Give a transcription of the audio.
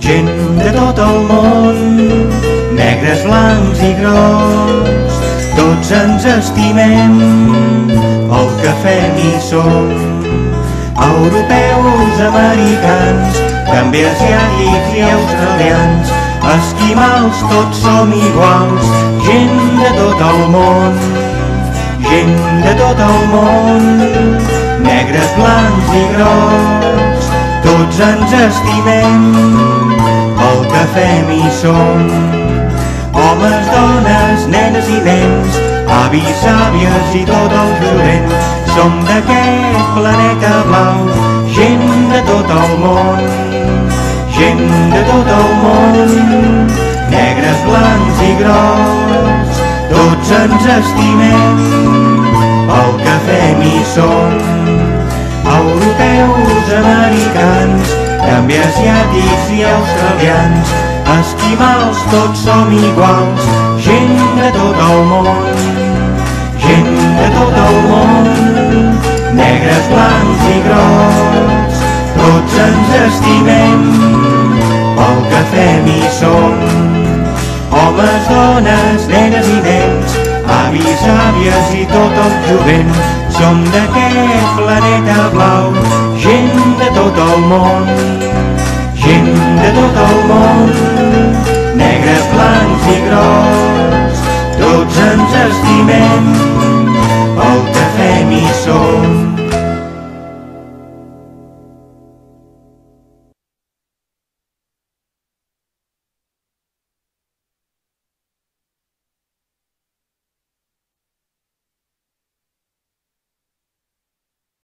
gent de tot el món, negres, blancs i grocs, tots ens estimem pel que fem i som. Europeus, americans, també asiàtics i australians, esquimals, tots som iguals, gent de tot el món, gent de tot el món, negres, blancs i grocs, tots ens estimem pel que fem i som. Homes, dones, nenes i nens, avis, àvies i tot el jovent, som d'aquest planeta blau, gent de tot el món, gent de tot el món, negres, blancs i grocs, tots ens estimem pel que fem i som. Europeus, americans, també asiàtics i australians, esquimals, tots som iguals, gent de tot el món, gent de tot el món, negres, blancs i grocs, tots ens estimem pel que fem i som. Homes, dones, nenes i nens, avis, àvies i tot el jovent, som d'aquest planeta blau, gent de tot el món, gent de tot el món,